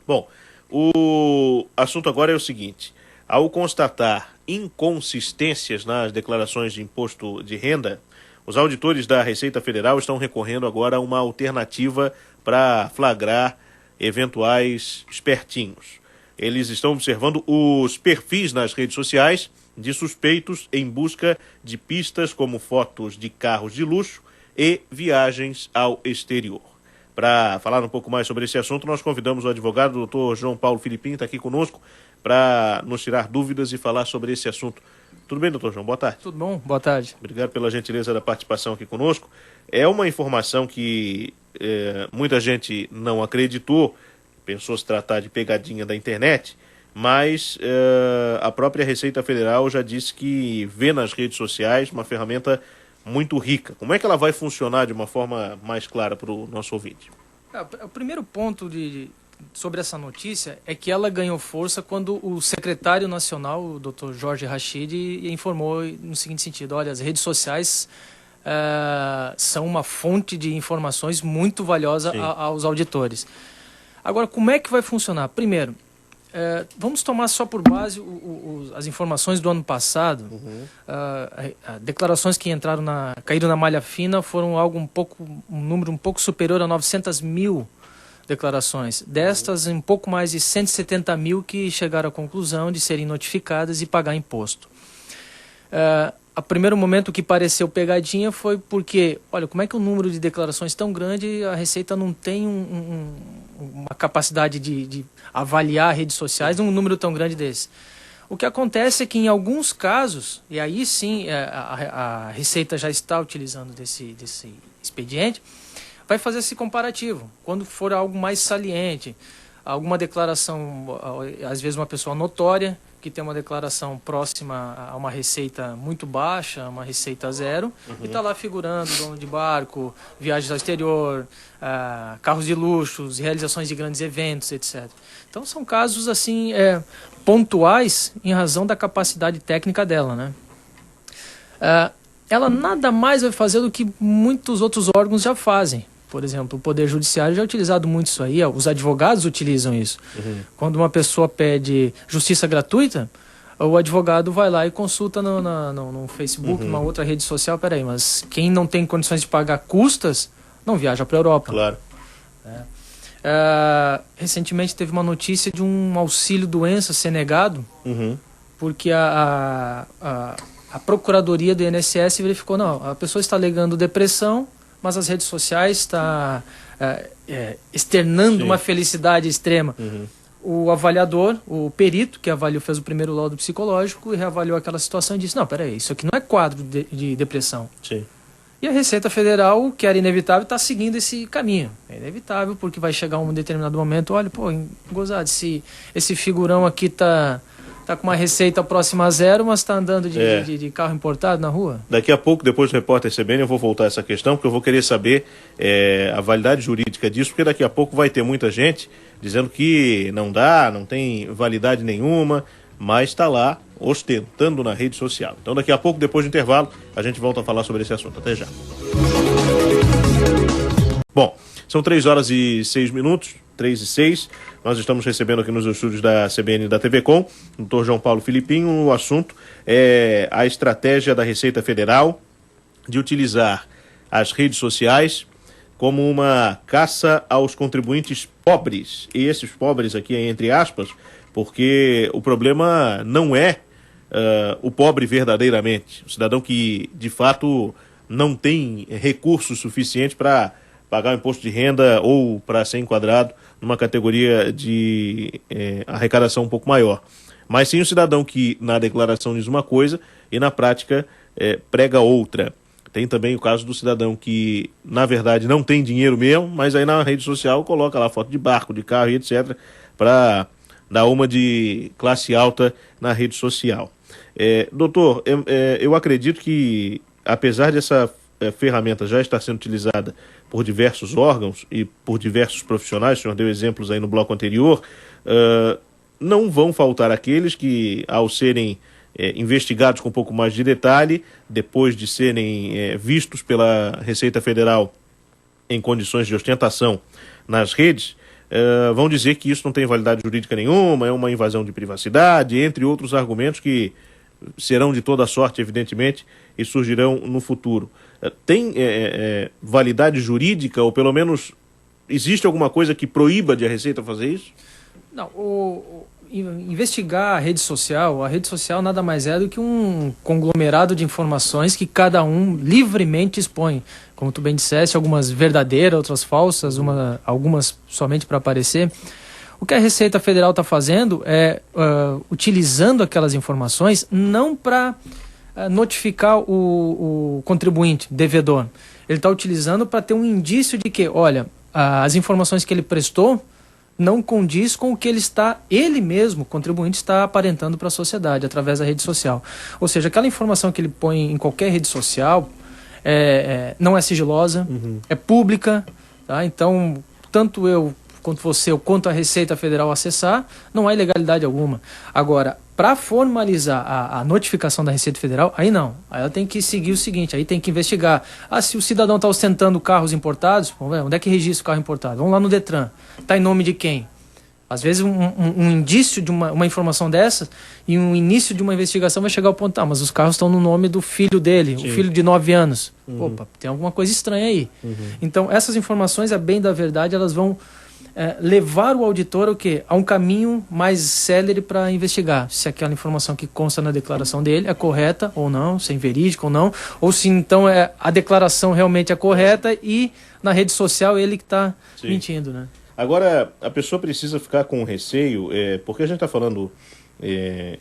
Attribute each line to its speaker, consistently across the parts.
Speaker 1: Bom, o assunto agora é o seguinte: ao constatar inconsistências nas declarações de imposto de renda, os auditores da Receita Federal estão recorrendo agora a uma alternativa para flagrar eventuais espertinhos. Eles estão observando os perfis nas redes sociais de suspeitos em busca de pistas como fotos de carros de luxo e viagens ao exterior. Para falar um pouco mais sobre esse assunto, nós convidamos o advogado, o Dr. João Paulo Filipim, está aqui conosco, para nos tirar dúvidas e falar sobre esse assunto. Tudo bem, doutor João? Boa tarde.
Speaker 2: Tudo bom? Boa tarde.
Speaker 1: Obrigado pela gentileza da participação aqui conosco. É uma informação que muita gente não acreditou, pensou se tratar de pegadinha da internet, mas a própria Receita Federal já disse que vê nas redes sociais uma ferramenta muito rica. Como é que ela vai funcionar de uma forma mais clara para o nosso ouvinte?
Speaker 2: O primeiro ponto sobre essa notícia é que ela ganhou força quando o secretário nacional, o Dr. Jorge Rachid, informou no seguinte sentido: olha, as redes sociais são uma fonte de informações muito valiosa aos auditores. Agora, como é que vai funcionar? Primeiro, vamos tomar só por base as informações do ano passado. Declarações que caíram na malha fina foram um número um pouco superior a 900 mil declarações. Destas, um pouco mais de 170 mil que chegaram à conclusão de serem notificadas e pagar imposto. A primeiro momento que pareceu pegadinha foi porque, olha, como é que o número de declarações tão grande, a Receita não tem uma capacidade de avaliar redes sociais num número tão grande desse. O que acontece é que em alguns casos, e aí sim a Receita já está utilizando desse expediente, vai fazer esse comparativo. Quando for algo mais saliente, alguma declaração, às vezes uma pessoa notória, que tem uma declaração próxima a uma receita muito baixa, uma receita zero, e está lá figurando dono de barco, viagens ao exterior, carros de luxos, realizações de grandes eventos, etc. Então são casos assim pontuais em razão da capacidade técnica dela, né? Ela nada mais vai fazer do que muitos outros órgãos já fazem. Por exemplo, o Poder Judiciário já é utilizado muito isso aí, os advogados utilizam isso. Quando uma pessoa pede justiça gratuita, o advogado vai lá e consulta no Facebook, numa outra rede social. Peraí, mas quem não tem condições de pagar custas, não viaja para a Europa.
Speaker 1: Claro.
Speaker 2: Recentemente teve uma notícia de um auxílio-doença ser negado, porque a Procuradoria do INSS verificou, não, a pessoa está alegando depressão, mas as redes sociais estão externando uma felicidade extrema. O avaliador, o perito que avaliou, fez o primeiro laudo psicológico e reavaliou aquela situação e disse, não, peraí, isso aqui não é quadro de depressão.
Speaker 1: Sim.
Speaker 2: E a Receita Federal, que era inevitável, está seguindo esse caminho. É inevitável porque vai chegar um determinado momento, olha, pô, gozado, esse figurão aqui tá com uma receita próxima a zero, mas está andando de carro importado na rua?
Speaker 1: Daqui a pouco, depois do repórter CBN, eu vou voltar a essa questão, porque eu vou querer saber a validade jurídica disso, porque daqui a pouco vai ter muita gente dizendo que não dá, não tem validade nenhuma, mas está lá ostentando na rede social. Então daqui a pouco, depois do intervalo, a gente volta a falar sobre esse assunto. Até já. Bom, são 3h06, 3h06. Nós estamos recebendo aqui nos estúdios da CBN e da TV Com, o Dr. João Paulo Filipim. O assunto é a estratégia da Receita Federal de utilizar as redes sociais como uma caça aos contribuintes pobres. E esses pobres aqui é entre aspas, porque o problema não é o pobre verdadeiramente. O cidadão que, de fato, não tem recursos suficientes para pagar o imposto de renda ou para ser enquadrado numa categoria de arrecadação um pouco maior. Mas sim o cidadão que na declaração diz uma coisa e na prática prega outra. Tem também o caso do cidadão que, na verdade, não tem dinheiro mesmo, mas aí na rede social coloca lá foto de barco, de carro e etc. para dar uma de classe alta na rede social. Doutor, eu acredito que, apesar dessa ferramenta já estar sendo utilizada por diversos órgãos e por diversos profissionais, o senhor deu exemplos aí no bloco anterior, não vão faltar aqueles que, ao serem investigados com um pouco mais de detalhe, depois de serem vistos pela Receita Federal em condições de ostentação nas redes, vão dizer que isso não tem validade jurídica nenhuma, é uma invasão de privacidade, entre outros argumentos que serão de toda sorte, evidentemente, e surgirão no futuro. Tem validade jurídica, ou pelo menos existe alguma coisa que proíba de a Receita fazer isso?
Speaker 2: Não, investigar a rede social nada mais é do que um conglomerado de informações que cada um livremente expõe. Como tu bem disseste, algumas verdadeiras, outras falsas, algumas somente para aparecer. O que a Receita Federal está fazendo é utilizando aquelas informações não para notificar o contribuinte, devedor. Ele está utilizando para ter um indício de que, olha, as informações que ele prestou não condiz com o que ele mesmo, o contribuinte, está aparentando para a sociedade através da rede social. Ou seja, aquela informação que ele põe em qualquer rede social não é sigilosa, é pública, tá? Então, tanto eu quanto você, ou quanto a Receita Federal acessar, não há ilegalidade alguma. Agora, para formalizar a notificação da Receita Federal, aí não. Aí ela tem que seguir o seguinte, aí tem que investigar. Se o cidadão está ostentando carros importados, onde é que registra o carro importado? Vamos lá no Detran. Está em nome de quem? Às vezes um indício de uma informação dessa e um início de uma investigação vai chegar ao ponto, mas os carros estão no nome do filho dele, Sim. O filho de 9 anos. Opa, tem alguma coisa estranha aí. Então, essas informações, a bem da verdade, elas vão levar o auditor ao quê? A um caminho mais célere para investigar se aquela informação que consta na declaração dele é correta ou não, se é verídica ou se então a declaração realmente é correta e na rede social ele que está mentindo, né?
Speaker 1: Agora, a pessoa precisa ficar com receio, porque a gente está falando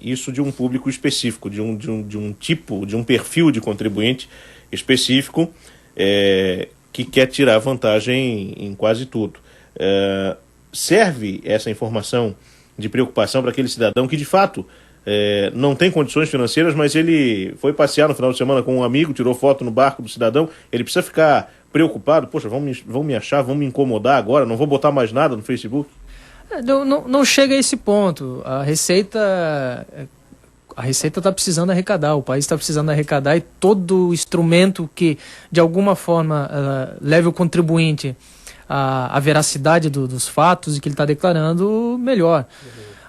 Speaker 1: isso de um público específico, de um tipo, de um perfil de contribuinte específico que quer tirar vantagem em quase tudo. Serve essa informação de preocupação para aquele cidadão que de fato não tem condições financeiras, mas ele foi passear no final de semana com um amigo, tirou foto no barco do cidadão, ele precisa ficar preocupado, poxa, vão me achar, vão me incomodar agora, não vou botar mais nada no Facebook?
Speaker 2: Não chega a esse ponto. A Receita está precisando arrecadar, o país está precisando arrecadar, e todo instrumento que de alguma forma leve o contribuinte a veracidade dos fatos e que ele está declarando, melhor.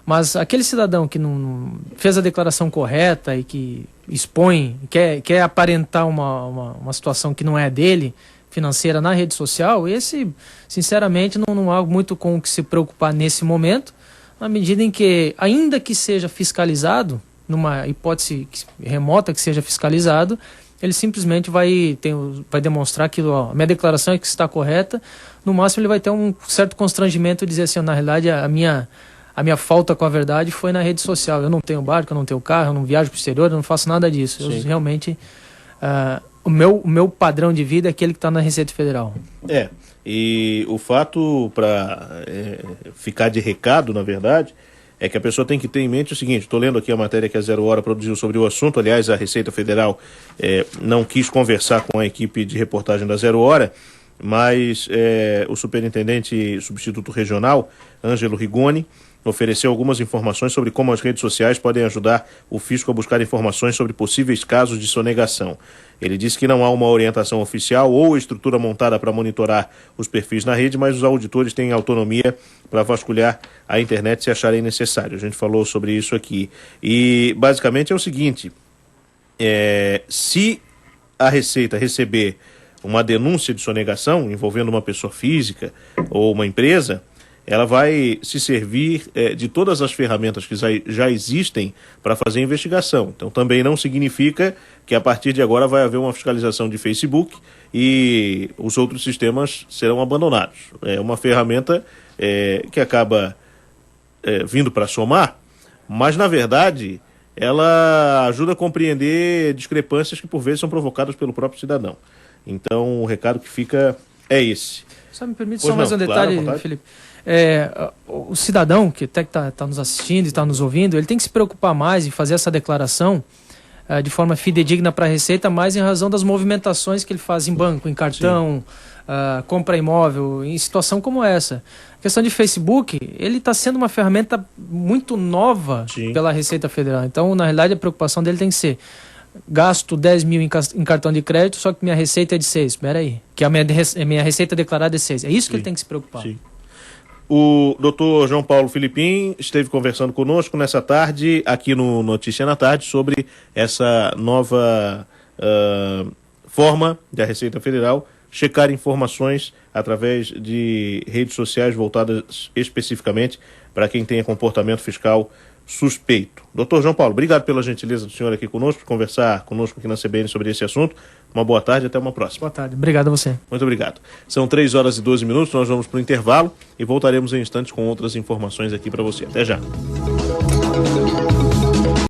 Speaker 2: Mas aquele cidadão que não fez a declaração correta e que expõe, quer aparentar uma situação que não é dele, financeira, na rede social, esse, sinceramente, não há muito com o que se preocupar nesse momento, na medida em que, ainda que seja fiscalizado, numa hipótese remota que seja fiscalizado, ele simplesmente vai demonstrar que a minha declaração é que está correta. No máximo ele vai ter um certo constrangimento de dizer assim, na realidade a minha falta com a verdade foi na rede social. Eu não tenho barco, eu não tenho carro, eu não viajo para o exterior, eu não faço nada disso. Eu realmente, o meu padrão de vida é aquele que está na Receita Federal.
Speaker 1: E o fato para ficar de recado, na verdade, é que a pessoa tem que ter em mente o seguinte, estou lendo aqui a matéria que a Zero Hora produziu sobre o assunto, aliás, a Receita Federal não quis conversar com a equipe de reportagem da Zero Hora, mas o superintendente substituto regional, Ângelo Rigoni, ofereceu algumas informações sobre como as redes sociais podem ajudar o fisco a buscar informações sobre possíveis casos de sonegação. Ele disse que não há uma orientação oficial ou estrutura montada para monitorar os perfis na rede, mas os auditores têm autonomia para vasculhar a internet se acharem necessário. A gente falou sobre isso aqui. E basicamente é o seguinte, se a Receita receber uma denúncia de sonegação envolvendo uma pessoa física ou uma empresa, ela vai se servir de todas as ferramentas que já existem para fazer investigação. Então também não significa que a partir de agora vai haver uma fiscalização de Facebook e os outros sistemas serão abandonados. É uma ferramenta que acaba vindo para somar, mas na verdade ela ajuda a compreender discrepâncias que por vezes são provocadas pelo próprio cidadão. Então o recado que fica é esse.
Speaker 2: Só me permite mais um detalhe, claro, Felipe. O cidadão que até está nos assistindo e está nos ouvindo, ele tem que se preocupar mais em fazer essa declaração de forma fidedigna para a Receita, mais em razão das movimentações que ele faz em banco, em cartão, compra imóvel, em situação como essa. A questão de Facebook, ele está sendo uma ferramenta muito nova pela Receita Federal. Então, na realidade, a preocupação dele tem que ser: gasto 10 mil em cartão de crédito, só que minha receita é de 6. Espera aí, que a minha receita declarada é 6. É isso que ele tem que se preocupar.
Speaker 1: O doutor João Paulo Filipim esteve conversando conosco nessa tarde, aqui no Notícia na Tarde, sobre essa nova forma da Receita Federal checar informações através de redes sociais voltadas especificamente para quem tenha comportamento fiscal suspeito. Doutor João Paulo, obrigado pela gentileza do senhor aqui conosco, conversar conosco aqui na CBN sobre esse assunto. Uma boa tarde e até uma próxima.
Speaker 2: Boa tarde, obrigado a você.
Speaker 1: Muito obrigado. São 3h12, nós vamos para o intervalo e voltaremos em instantes com outras informações aqui para você. Até já.